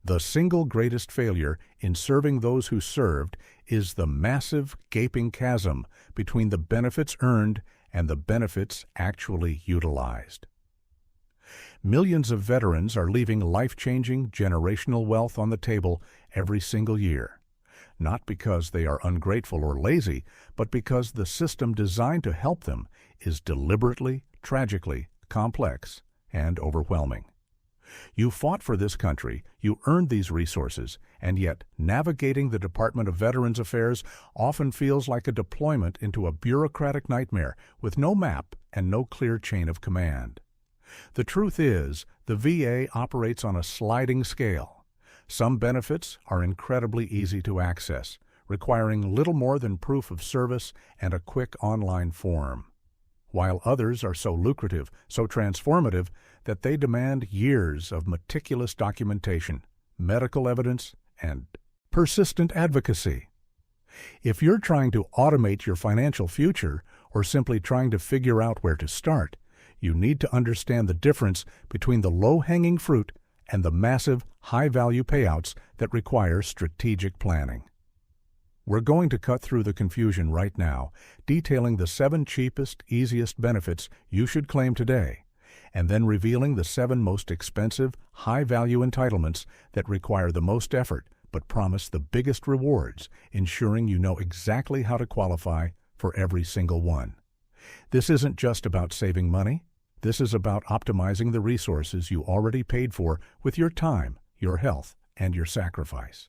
The single greatest failure in serving those who served is the massive, gaping chasm between the benefits earned and the benefits actually utilized. Millions of veterans are leaving life-changing generational wealth on the table every single year, not because they are ungrateful or lazy, but because the system designed to help them is deliberately, tragically complex and overwhelming. You fought for this country, you earned these resources, and yet navigating the Department of Veterans Affairs often feels like a deployment into a bureaucratic nightmare with no map and no clear chain of command. The truth is, the VA operates on a sliding scale. Some benefits are incredibly easy to access, requiring little more than proof of service and a quick online form, while others are so lucrative, so transformative, that they demand years of meticulous documentation, medical evidence, and persistent advocacy. If you're trying to automate your financial future or simply trying to figure out where to start, you need to understand the difference between the low-hanging fruit and the massive, high-value payouts that require strategic planning. We're going to cut through the confusion right now, detailing the 7 cheapest, easiest benefits you should claim today, and then revealing the 7 most expensive, high-value entitlements that require the most effort but promise the biggest rewards, ensuring you know exactly how to qualify for every single one. This isn't just about saving money. This is about optimizing the resources you already paid for with your time, your health, and your sacrifice.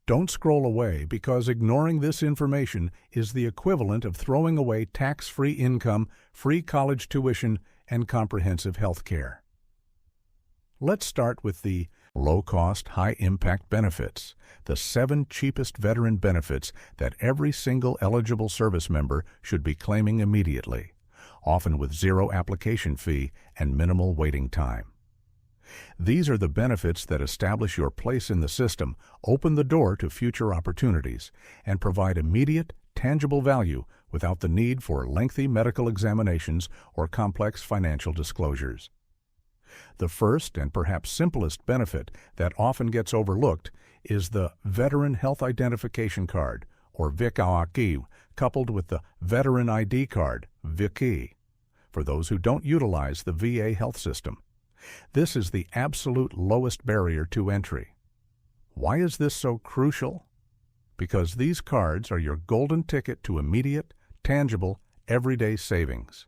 Don't scroll away, because ignoring this information is the equivalent of throwing away tax-free income, free college tuition, and comprehensive health care. Let's start with the low-cost, high-impact benefits, the 7 cheapest veteran benefits that every single eligible service member should be claiming immediately, often with 0 application fee and minimal waiting time. These are the benefits that establish your place in the system, open the door to future opportunities, and provide immediate, tangible value without the need for lengthy medical examinations or complex financial disclosures. The first and perhaps simplest benefit that often gets overlooked is the Veteran Health Identification Card, or VIC, coupled with the Veteran ID Card, VIC, for those who don't utilize the VA health system. This is the absolute lowest barrier to entry. Why is this so crucial? Because these cards are your golden ticket to immediate, tangible, everyday savings.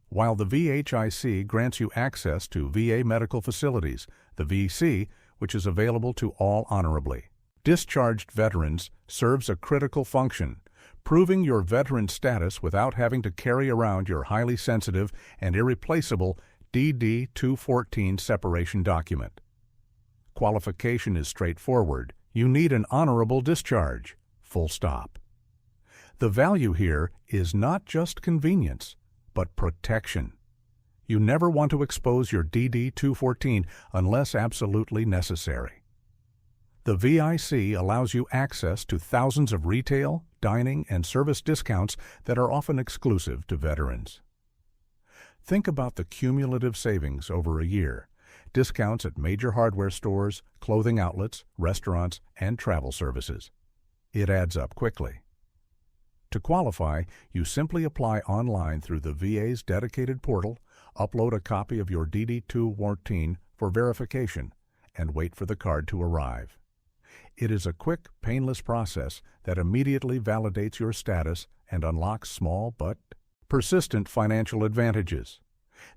While the VHIC grants you access to VA medical facilities, the VC, which is available to all honorably discharged veterans, serves a critical function, proving your veteran status without having to carry around your highly sensitive and irreplaceable DD-214 separation document. Qualification is straightforward. You need an honorable discharge. Full stop. The value here is not just convenience, but protection. You never want to expose your DD-214 unless absolutely necessary. The VIC allows you access to thousands of retail, dining, and service discounts that are often exclusive to veterans. Think about the cumulative savings over a year. Discounts at major hardware stores, clothing outlets, restaurants, and travel services. It adds up quickly. To qualify, you simply apply online through the VA's dedicated portal, upload a copy of your DD-214 for verification, and wait for the card to arrive. It is a quick, painless process that immediately validates your status and unlocks small but persistent financial advantages.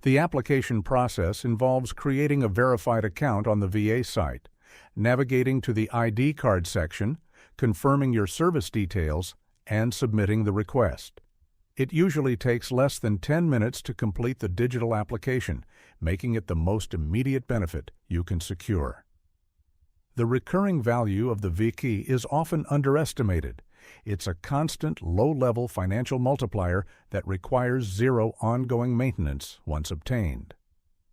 The application process involves creating a verified account on the VA site, navigating to the ID card section, confirming your service details, and submitting the request. It usually takes less than 10 minutes to complete the digital application, making it the most immediate benefit you can secure. The recurring value of the VIC is often underestimated. It's a constant, low-level financial multiplier that requires 0 ongoing maintenance once obtained.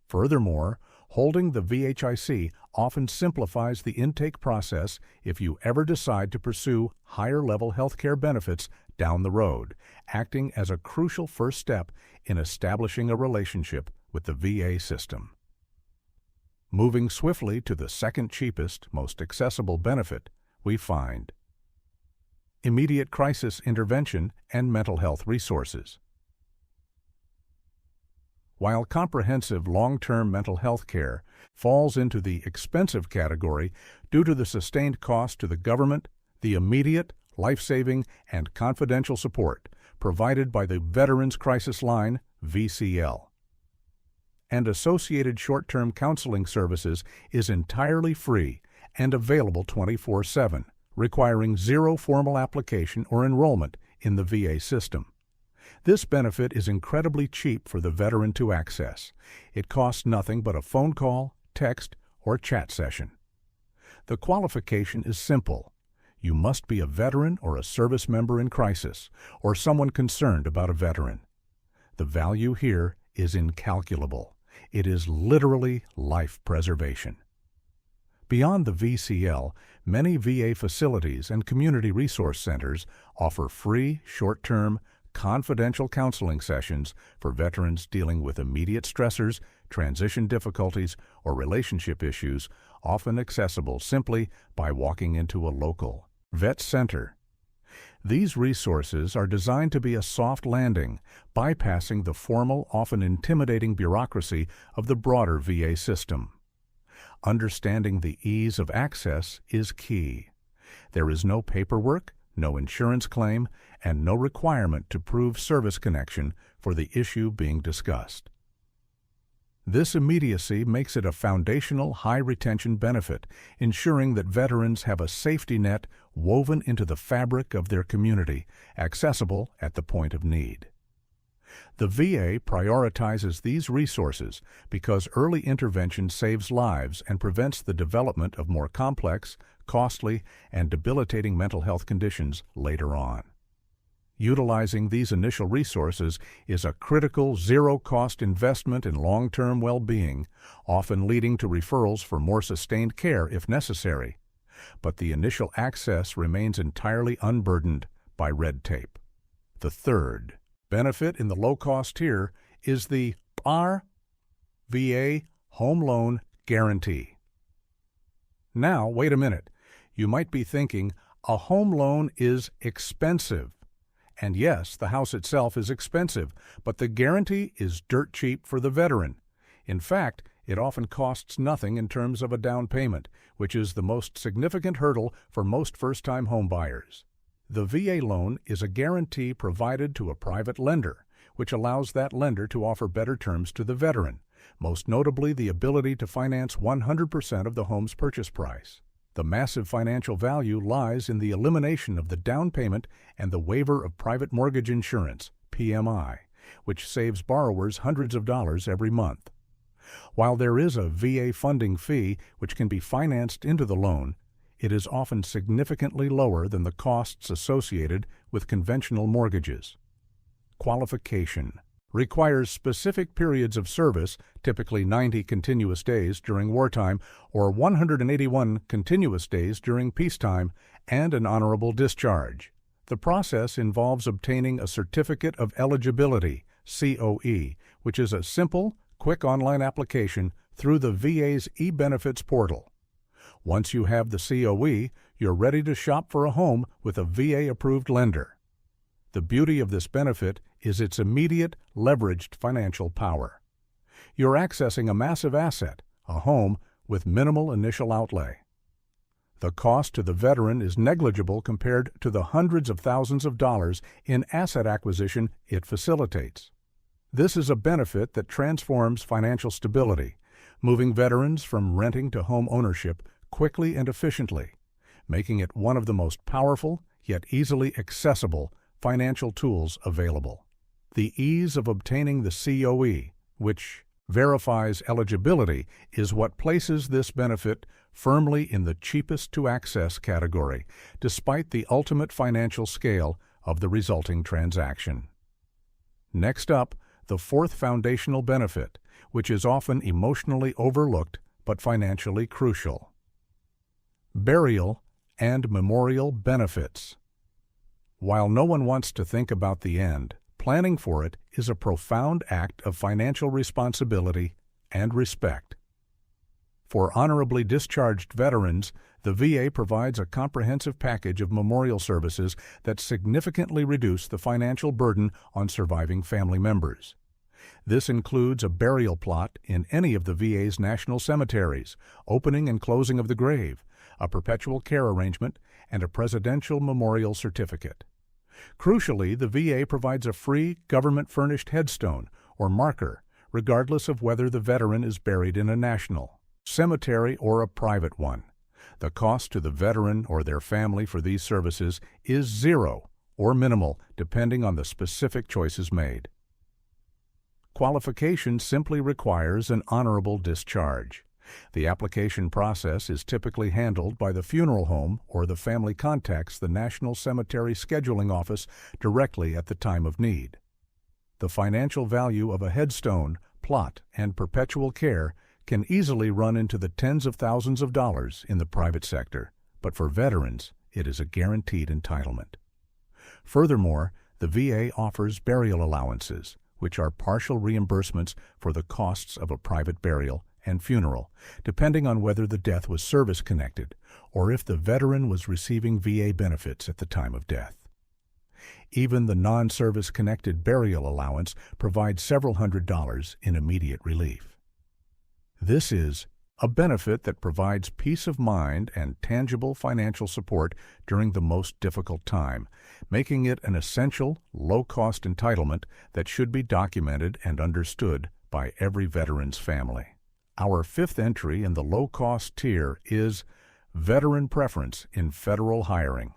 Furthermore, holding the VHIC often simplifies the intake process if you ever decide to pursue higher-level healthcare benefits down the road, acting as a crucial first step in establishing a relationship with the VA system. Moving swiftly to the second cheapest, most accessible benefit, we find immediate crisis intervention and mental health resources. While comprehensive long-term mental health care falls into the expensive category due to the sustained cost to the government, the immediate, life-saving, and confidential support provided by the Veterans Crisis Line, VCL, and associated short-term counseling services is entirely free and available 24/7, requiring zero formal application or enrollment in the VA system. This benefit is incredibly cheap for the veteran to access. It costs nothing but a phone call, text, or chat session. The qualification is simple. You must be a veteran or a service member in crisis, or someone concerned about a veteran. The value here is incalculable. It is literally life preservation. Beyond the VCL, many VA facilities and community resource centers offer free, short-term, confidential counseling sessions for veterans dealing with immediate stressors, transition difficulties, or relationship issues, often accessible simply by walking into a local vet center. These resources are designed to be a soft landing, bypassing the formal, often intimidating bureaucracy of the broader VA system. Understanding the ease of access is key. There is no paperwork, no insurance claim, and no requirement to prove service connection for the issue being discussed. This immediacy makes it a foundational high-retention benefit, ensuring that veterans have a safety net woven into the fabric of their community, accessible at the point of need. The VA prioritizes these resources because early intervention saves lives and prevents the development of more complex, costly, and debilitating mental health conditions later on. Utilizing these initial resources is a critical zero-cost investment in long-term well-being, often leading to referrals for more sustained care if necessary. But the initial access remains entirely unburdened by red tape. The third benefit in the low-cost tier is the VA Home Loan Guarantee. Now, wait a minute. You might be thinking, a home loan is expensive. And yes, the house itself is expensive, but the guarantee is dirt cheap for the veteran. In fact, it often costs nothing in terms of a down payment, which is the most significant hurdle for most first-time home buyers. The VA loan is a guarantee provided to a private lender, which allows that lender to offer better terms to the veteran, most notably the ability to finance 100% of the home's purchase price. The massive financial value lies in the elimination of the down payment and the waiver of private mortgage insurance, PMI, which saves borrowers hundreds of dollars every month. While there is a VA funding fee which can be financed into the loan, it is often significantly lower than the costs associated with conventional mortgages. Qualification requires specific periods of service, typically 90 continuous days during wartime or 181 continuous days during peacetime, and an honorable discharge. The process involves obtaining a Certificate of Eligibility, COE, which is a simple, quick online application through the VA's e-benefits portal. Once you have the COE, you're ready to shop for a home with a VA-approved lender. The beauty of this benefit is its immediate, leveraged financial power. You're accessing a massive asset, a home, with minimal initial outlay. The cost to the veteran is negligible compared to the hundreds of thousands of dollars in asset acquisition it facilitates. This is a benefit that transforms financial stability, moving veterans from renting to home ownership quickly and efficiently, making it one of the most powerful yet easily accessible financial tools available. The ease of obtaining the COE, which verifies eligibility, is what places this benefit firmly in the cheapest to access category, despite the ultimate financial scale of the resulting transaction. Next up, the fourth foundational benefit, which is often emotionally overlooked but financially crucial. Burial and memorial benefits. While no one wants to think about the end, planning for it is a profound act of financial responsibility and respect. For honorably discharged veterans, the VA provides a comprehensive package of memorial services that significantly reduce the financial burden on surviving family members. This includes a burial plot in any of the VA's national cemeteries, opening and closing of the grave, a perpetual care arrangement, and a presidential memorial certificate. Crucially, the VA provides a free, government-furnished headstone or marker, regardless of whether the veteran is buried in a national cemetery or a private one. The cost to the veteran or their family for these services is zero or minimal, depending on the specific choices made. Qualification simply requires an honorable discharge. The application process is typically handled by the funeral home, or the family contacts the National Cemetery Scheduling Office directly at the time of need. The financial value of a headstone, plot, and perpetual care can easily run into the tens of thousands of dollars in the private sector, but for veterans, it is a guaranteed entitlement. Furthermore, the VA offers burial allowances, which are partial reimbursements for the costs of a private burial and funeral, depending on whether the death was service-connected or if the veteran was receiving VA benefits at the time of death. Even the non-service-connected burial allowance provides several $100s in immediate relief. This is a benefit that provides peace of mind and tangible financial support during the most difficult time, making it an essential, low-cost entitlement that should be documented and understood by every veteran's family. Our fifth entry in the low-cost tier is Veteran Preference in Federal Hiring.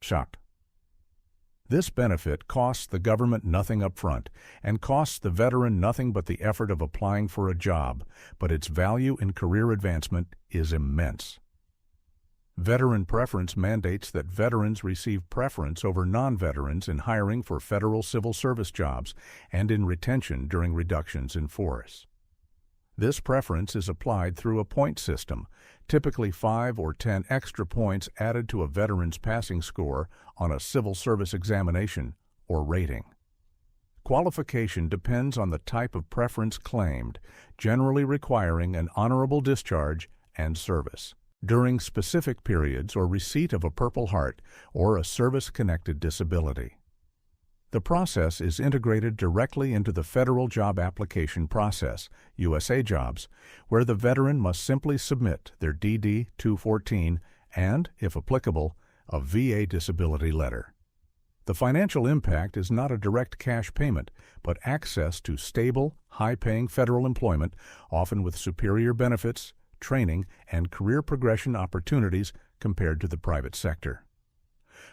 Shocked. This benefit costs the government nothing up front and costs the veteran nothing but the effort of applying for a job, but its value in career advancement is immense. Veteran Preference mandates that veterans receive preference over non-veterans in hiring for federal civil service jobs and in retention during reductions in force. This preference is applied through a point system, typically 5 or 10 extra points added to a veteran's passing score on a civil service examination or rating. Qualification depends on the type of preference claimed, generally requiring an honorable discharge and service during specific periods or receipt of a Purple Heart or a service-connected disability. The process is integrated directly into the federal job application process, USA Jobs, where the veteran must simply submit their DD-214 and, if applicable, a VA disability letter. The financial impact is not a direct cash payment, but access to stable, high-paying federal employment, often with superior benefits, training, and career progression opportunities compared to the private sector.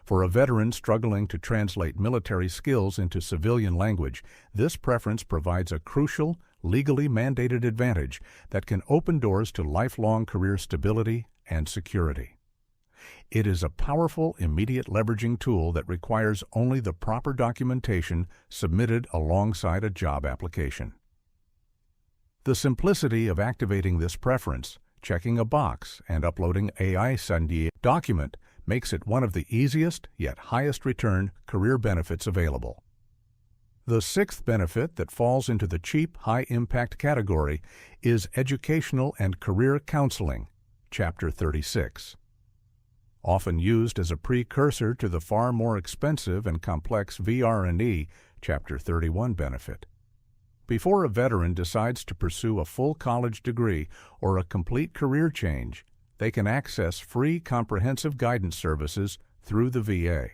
For a veteran struggling to translate military skills into civilian language, this preference provides a crucial, legally mandated advantage that can open doors to lifelong career stability and security. It is a powerful, immediate leveraging tool that requires only the proper documentation submitted alongside a job application. The simplicity of activating this preference, checking a box, and uploading AI-Sandy document makes it one of the easiest yet highest return career benefits available. The sixth benefit that falls into the cheap, high-impact category is Educational and Career Counseling, Chapter 36. Often used as a precursor to the far more expensive and complex VR&E, Chapter 31 benefit. Before a veteran decides to pursue a full college degree or a complete career change, they can access free comprehensive guidance services through the VA.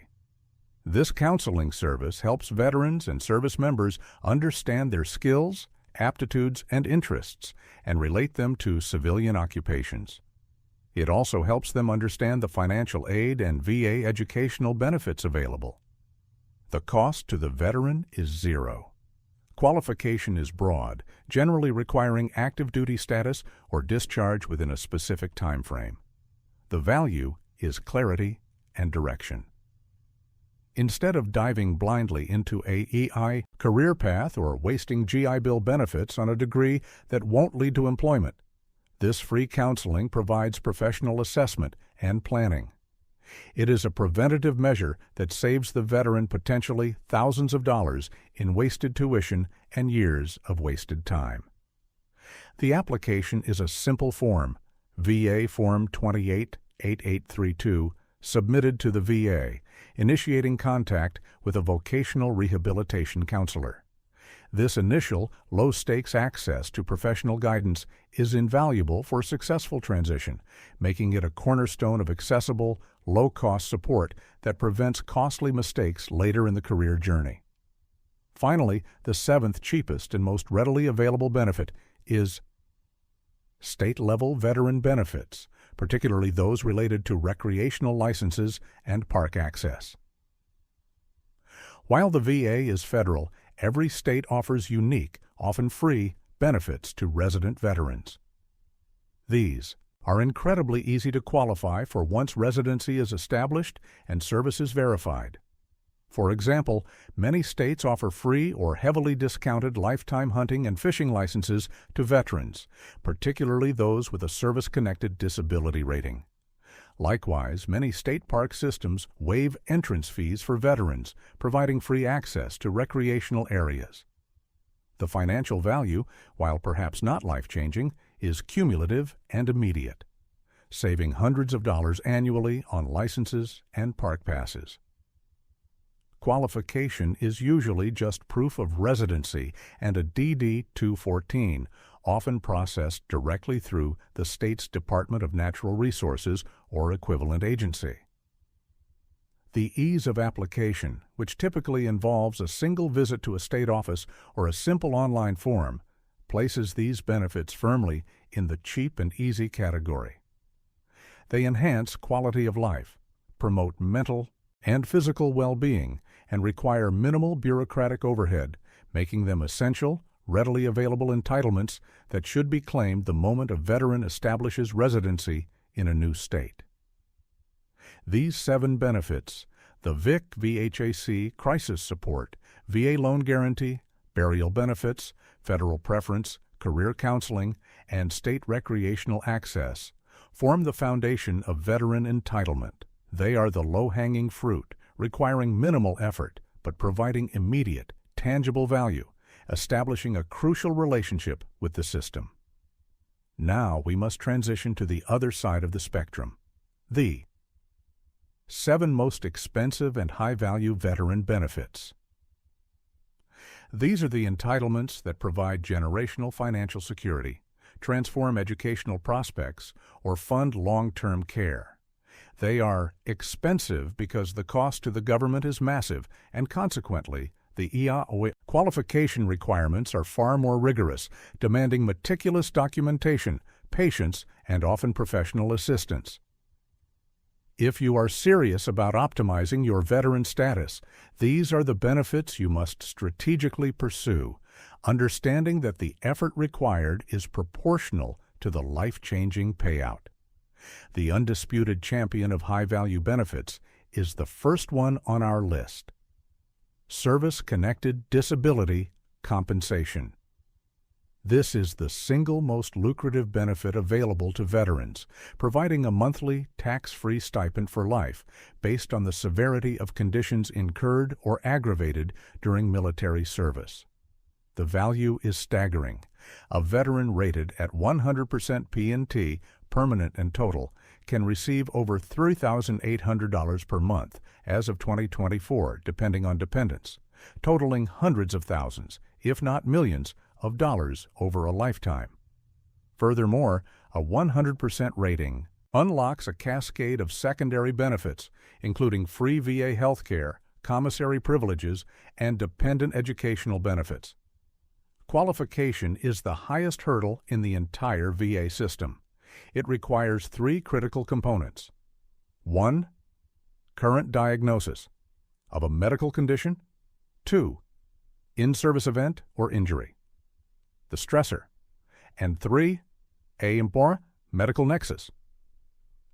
This counseling service helps veterans and service members understand their skills, aptitudes, and interests and relate them to civilian occupations. It also helps them understand the financial aid and VA educational benefits available. The cost to the veteran is zero. Qualification is broad, generally requiring active duty status or discharge within a specific time frame. The value is clarity and direction. Instead of diving blindly into a EI career path or wasting GI Bill benefits on a degree that won't lead to employment, this free counseling provides professional assessment and planning. It is a preventative measure that saves the veteran potentially thousands of dollars in wasted tuition and years of wasted time. The application is a simple form, VA Form 288832, submitted to the VA, initiating contact with a vocational rehabilitation counselor. This initial, low-stakes access to professional guidance is invaluable for successful transition, making it a cornerstone of accessible, low-cost support that prevents costly mistakes later in the career journey. Finally, the seventh cheapest and most readily available benefit is state-level veteran benefits, particularly those related to recreational licenses and park access. While the VA is federal, every state offers unique, often free, benefits to resident veterans. These are incredibly easy to qualify for once residency is established and services verified. For example, many states offer free or heavily discounted lifetime hunting and fishing licenses to veterans, particularly those with a service-connected disability rating. Likewise, many state park systems waive entrance fees for veterans, providing free access to recreational areas. The financial value, while perhaps not life-changing, is cumulative and immediate, saving hundreds of dollars annually on licenses and park passes. Qualification is usually just proof of residency and a DD-214, often processed directly through the state's Department of Natural Resources or equivalent agency. The ease of application, which typically involves a single visit to a state office or a simple online form, places these benefits firmly in the cheap and easy category. They enhance quality of life, promote mental and physical well-being, and require minimal bureaucratic overhead, making them essential, readily available entitlements that should be claimed the moment a veteran establishes residency in a new state. These 7 benefits, the VIC VHAC crisis support, VA loan guarantee, burial benefits, federal preference, career counseling, and state recreational access, form the foundation of veteran entitlement. They are the low-hanging fruit, requiring minimal effort, but providing immediate, tangible value, establishing a crucial relationship with the system. Now we must transition to the other side of the spectrum, the 7 most expensive and high-value veteran benefits. These are the entitlements that provide generational financial security, transform educational prospects, or fund long-term care. They are expensive because the cost to the government is massive, and consequently, the qualification requirements are far more rigorous, demanding meticulous documentation, patience, and often professional assistance. If you are serious about optimizing your veteran status, these are the benefits you must strategically pursue, understanding that the effort required is proportional to the life-changing payout. The undisputed champion of high-value benefits is the first one on our list: service-connected disability compensation. This is the single most lucrative benefit available to veterans, providing a monthly, tax-free stipend for life based on the severity of conditions incurred or aggravated during military service. The value is staggering. A veteran rated at 100% P&T, permanent and total, can receive over $3,800 per month as of 2024, depending on dependents, totaling hundreds of thousands, if not millions, of dollars over a lifetime. Furthermore, a 100% rating unlocks a cascade of secondary benefits, including free VA health care, commissary privileges, and dependent educational benefits. Qualification is the highest hurdle in the entire VA system. It requires 3 critical components. 1. Current diagnosis of a medical condition. 2. In-service event or injury, the stressor. And 3. Medical nexus,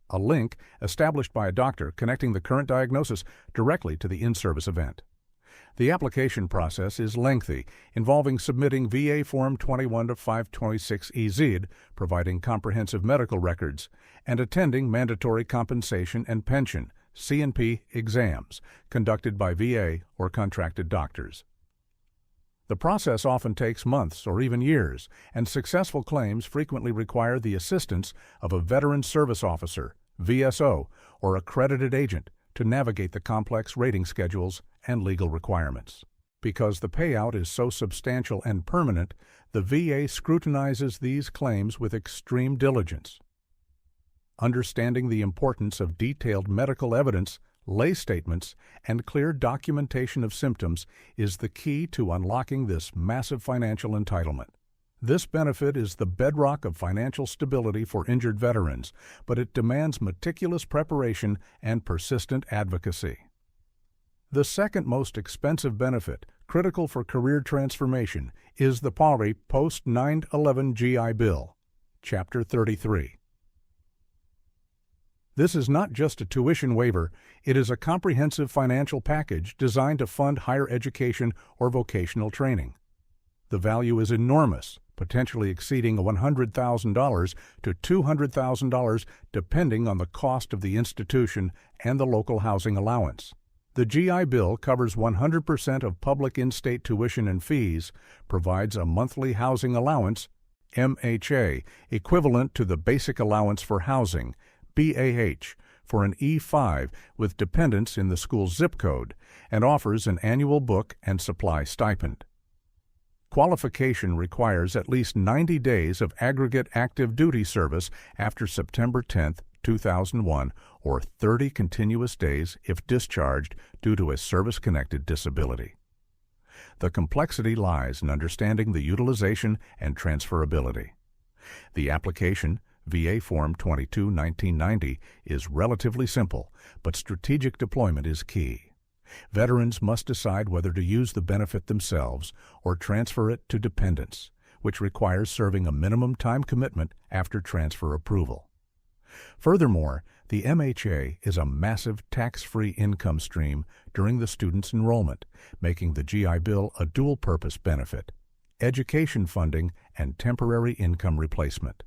a link established by a doctor connecting the current diagnosis directly to the in-service event. The application process is lengthy, involving submitting VA Form 21-526EZ, providing comprehensive medical records, and attending mandatory compensation and pension (C&P) exams conducted by VA or contracted doctors. The process often takes months or even years, and successful claims frequently require the assistance of a veteran service officer, VSO, or accredited agent to navigate the complex rating schedules and legal requirements. Because the payout is so substantial and permanent, the VA scrutinizes these claims with extreme diligence. Understanding the importance of detailed medical evidence, lay statements, and clear documentation of symptoms is the key to unlocking this massive financial entitlement. This benefit is the bedrock of financial stability for injured veterans, but it demands meticulous preparation and persistent advocacy. The second most expensive benefit, critical for career transformation, is the PARI Post-9/11 GI Bill, Chapter 33. This is not just a tuition waiver, it is a comprehensive financial package designed to fund higher education or vocational training. The value is enormous, potentially exceeding $100,000 to $200,000 depending on the cost of the institution and the local housing allowance. The GI Bill covers 100% of public in-state tuition and fees, provides a monthly housing allowance, MHA, equivalent to the Basic Allowance for Housing, BAH, for an E5 with dependents in the school's zip code, and offers an annual book and supply stipend. Qualification requires at least 90 days of aggregate active duty service after September 10, 2001, or 30 continuous days if discharged due to a service-connected disability. The complexity lies in understanding the utilization and transferability. The application, VA Form 22-1990, is relatively simple, but strategic deployment is key. Veterans must decide whether to use the benefit themselves or transfer it to dependents, which requires serving a minimum time commitment after transfer approval. Furthermore, the MHA is a massive tax-free income stream during the student's enrollment, making the GI Bill a dual-purpose benefit: education funding and temporary income replacement.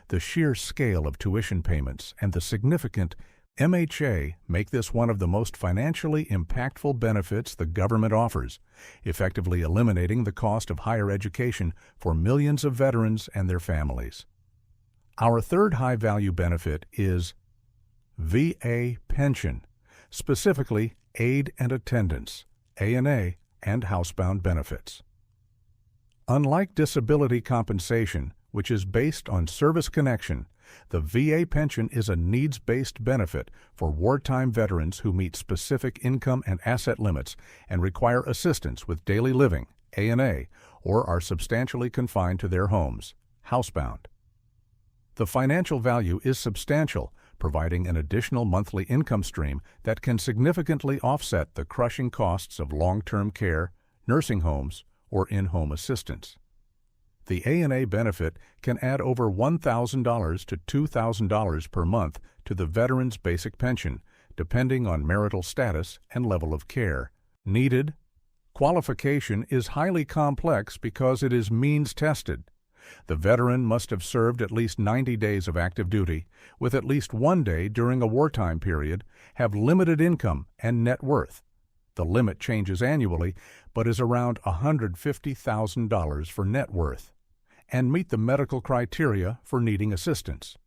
The sheer scale of tuition payments and the significant MHA make this one of the most financially impactful benefits the government offers, effectively eliminating the cost of higher education for millions of veterans and their families. Our third high-value benefit is VA pension, specifically aid and attendance, ANA, and housebound benefits. Unlike disability compensation, which is based on service connection, the VA pension is a needs-based benefit for wartime veterans who meet specific income and asset limits and require assistance with daily living, ANA, or are substantially confined to their homes, housebound. The financial value is substantial, providing an additional monthly income stream that can significantly offset the crushing costs of long-term care, nursing homes, or in-home assistance. The ANA benefit can add over $1,000 to $2,000 per month to the veteran's basic pension, depending on marital status and level of care needed. Qualification is highly complex because it is means-tested. The veteran must have served at least 90 days of active duty, with at least 1 day during a wartime period, have limited income and net worth. The limit changes annually, but is around $150,000 for net worth, and meet the medical criteria for needing assistance.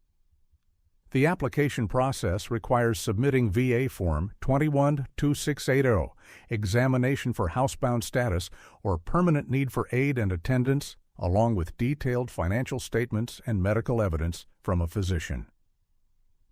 The application process requires submitting VA Form 21-2680, examination for housebound status or permanent need for aid and attendance, along with detailed financial statements and medical evidence from a physician.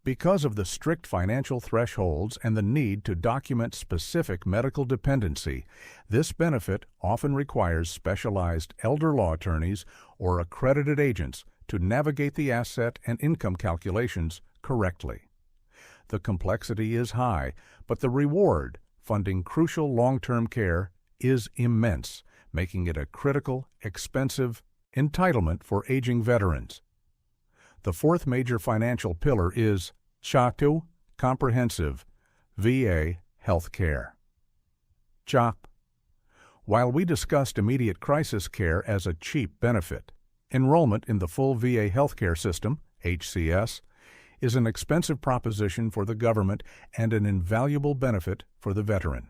Because of the strict financial thresholds and the need to document specific medical dependency, this benefit often requires specialized elder law attorneys or accredited agents to navigate the asset and income calculations correctly. The complexity is high, but the reward, funding crucial long-term care, is immense, making it a critical, expensive entitlement for aging veterans. The fourth major financial pillar is CHATU, Comprehensive VA Health Care. CHOP. While we discussed immediate crisis care as a cheap benefit, enrollment in the full VA healthcare system, HCS, is an expensive proposition for the government and an invaluable benefit for the veteran.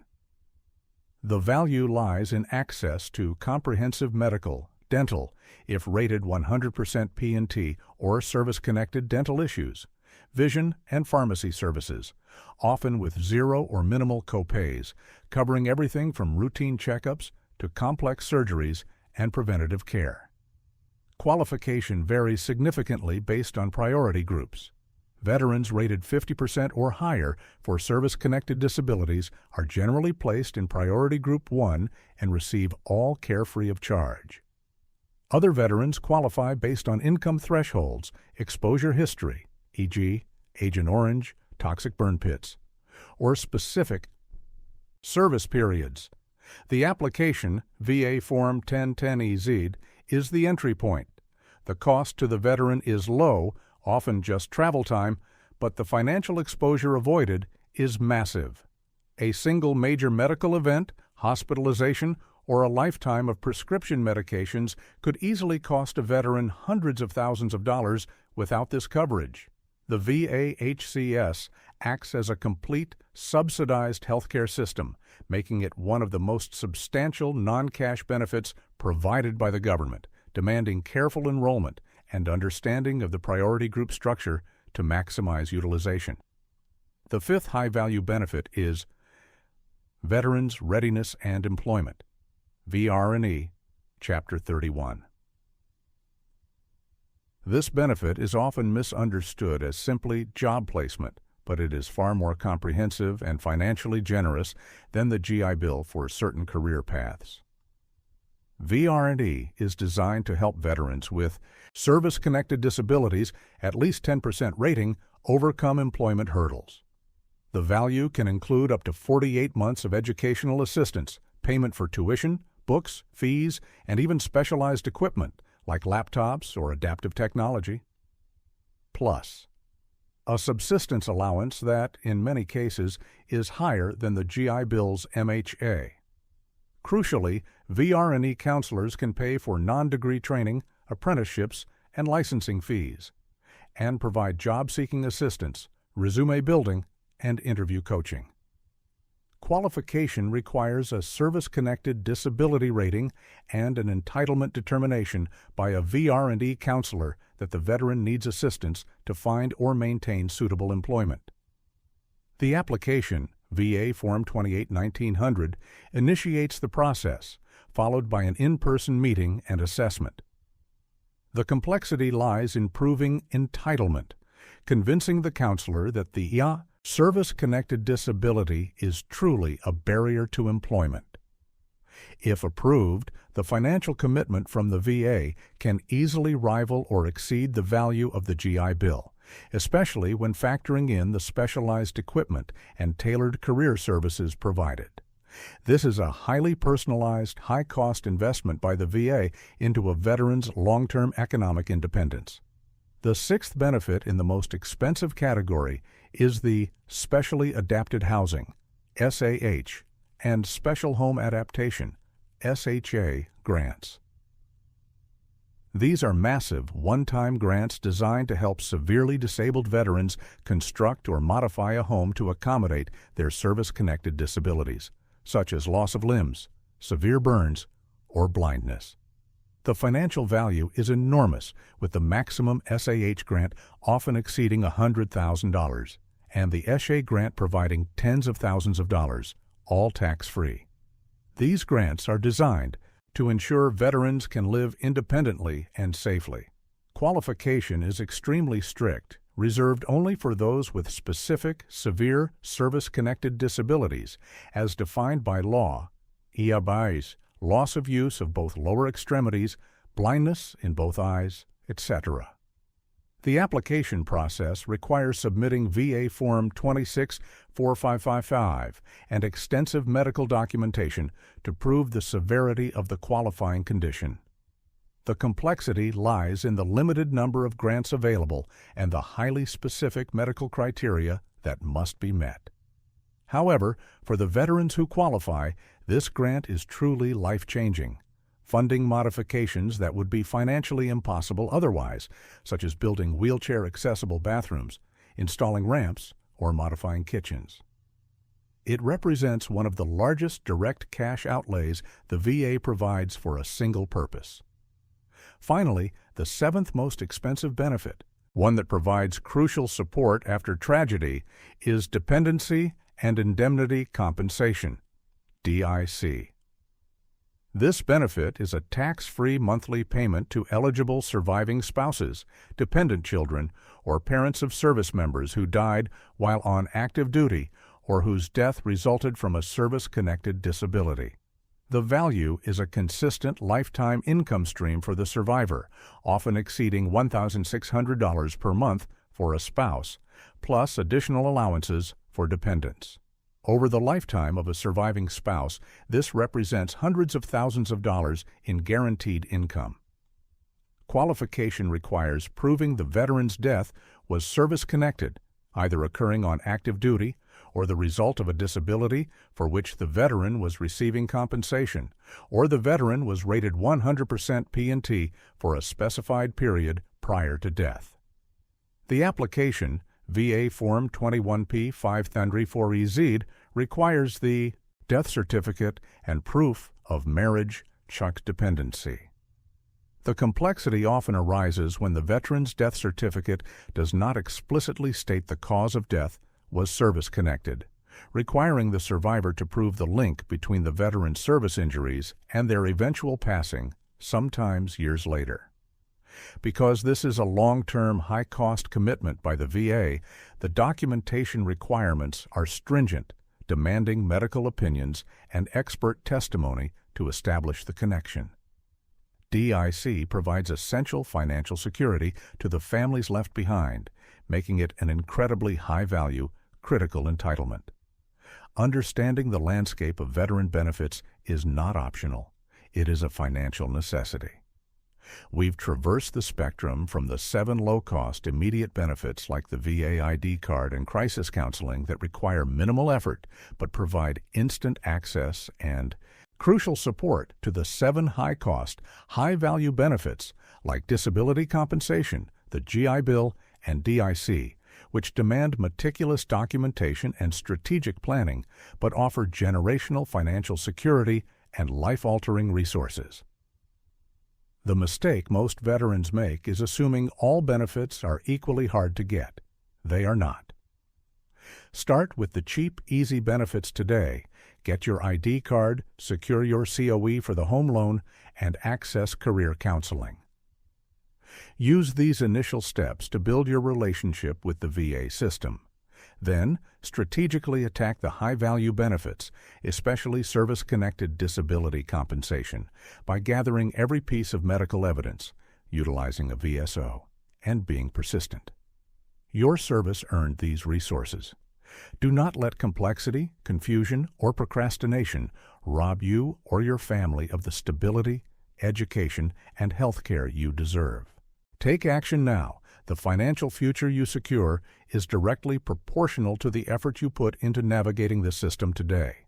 The value lies in access to comprehensive medical, dental, if rated 100% P&T or service-connected dental issues, vision and pharmacy services, often with zero or minimal copays, covering everything from routine checkups to complex surgeries and preventative care. Qualification varies significantly based on priority groups. Veterans rated 50% or higher for service-connected disabilities are generally placed in Priority Group 1 and receive all care free of charge. Other veterans qualify based on income thresholds, exposure history, e.g., Agent Orange, toxic burn pits, or specific service periods. The application, VA Form 1010EZ, is the entry point. The cost to the veteran is low, often just travel time, but the financial exposure avoided is massive. A single major medical event, hospitalization, or a lifetime of prescription medications could easily cost a veteran hundreds of thousands of dollars without this coverage. The VA HCS acts as a complete, subsidized healthcare system, making it one of the most substantial non-cash benefits provided by the government, demanding careful enrollment and understanding of the priority group structure to maximize utilization. The fifth high-value benefit is Veterans Readiness and Employment, VR&E, Chapter 31. This benefit is often misunderstood as simply job placement, but it is far more comprehensive and financially generous than the GI Bill for certain career paths. VR&E is designed to help veterans with service-connected disabilities, at least 10% rating, overcome employment hurdles. The value can include up to 48 months of educational assistance, payment for tuition, books, fees, and even specialized equipment like laptops or adaptive technology. Plus, a subsistence allowance that, in many cases, is higher than the GI Bill's MHA. Crucially, VR&E counselors can pay for non-degree training, apprenticeships, and licensing fees, and provide job-seeking assistance, resume building, and interview coaching. Qualification requires a service-connected disability rating and an entitlement determination by a VR&E counselor that the veteran needs assistance to find or maintain suitable employment. The application, VA Form 28-1900, initiates the process, followed by an in-person meeting and assessment. The complexity lies in proving entitlement, convincing the counselor that the service-connected disability is truly a barrier to employment. If approved, the financial commitment from the VA can easily rival or exceed the value of the GI Bill, especially when factoring in the specialized equipment and tailored career services provided. This is a highly personalized, high-cost investment by the VA into a veteran's long-term economic independence. The sixth benefit in the most expensive category is the Specially Adapted Housing, SAH, and Special Home Adaptation, SHA, grants. These are massive, one-time grants designed to help severely disabled veterans construct or modify a home to accommodate their service-connected disabilities, such as loss of limbs, severe burns, or blindness. The financial value is enormous, with the maximum SAH grant often exceeding $100,000, and the SHA grant providing tens of thousands of dollars, all tax-free. These grants are designed to ensure veterans can live independently and safely. Qualification is extremely strict, reserved only for those with specific, severe, service-connected disabilities, as defined by law, EABIs, loss of use of both lower extremities, blindness in both eyes, etc. The application process requires submitting VA Form 26-4555 and extensive medical documentation to prove the severity of the qualifying condition. The complexity lies in the limited number of grants available and the highly specific medical criteria that must be met. However, for the veterans who qualify, this grant is truly life-changing, funding modifications that would be financially impossible otherwise, such as building wheelchair-accessible bathrooms, installing ramps, or modifying kitchens. It represents one of the largest direct cash outlays the VA provides for a single purpose. Finally, the seventh most expensive benefit, one that provides crucial support after tragedy, is Dependency and Indemnity Compensation, DIC. This benefit is a tax-free monthly payment to eligible surviving spouses, dependent children, or parents of service members who died while on active duty or whose death resulted from a service-connected disability. The value is a consistent lifetime income stream for the survivor, often exceeding $1,600 per month for a spouse, plus additional allowances for dependents. Over the lifetime of a surviving spouse, this represents hundreds of thousands of dollars in guaranteed income. Qualification requires proving the veteran's death was service-connected, either occurring on active duty or the result of a disability for which the veteran was receiving compensation, or the veteran was rated 100% P&T for a specified period prior to death. The application, VA Form 21P 534EZ, requires the death certificate and proof of marriage chuck dependency. The complexity often arises when the veteran's death certificate does not explicitly state the cause of death was service-connected, requiring the survivor to prove the link between the veteran's service injuries and their eventual passing, sometimes years later. Because this is a long-term, high-cost commitment by the VA, the documentation requirements are stringent, demanding medical opinions and expert testimony to establish the connection. DIC provides essential financial security to the families left behind, making it an incredibly high-value, critical entitlement. Understanding the landscape of veteran benefits is not optional. It is a financial necessity. We've traversed the spectrum from the 7 low-cost immediate benefits like the VA ID card and crisis counseling that require minimal effort but provide instant access and crucial support to the 7 high-cost, high-value benefits like disability compensation, the GI Bill, and DIC, which demand meticulous documentation and strategic planning but offer generational financial security and life-altering resources. The mistake most veterans make is assuming all benefits are equally hard to get. They are not. Start with the cheap, easy benefits today. Get your ID card, secure your COE for the home loan, and access career counseling. Use these initial steps to build your relationship with the VA system. Then, strategically attack the high-value benefits, especially service-connected disability compensation, by gathering every piece of medical evidence, utilizing a VSO, and being persistent. Your service earned these resources. Do not let complexity, confusion, or procrastination rob you or your family of the stability, education, and health care you deserve. Take action now. The financial future you secure is directly proportional to the effort you put into navigating the system today.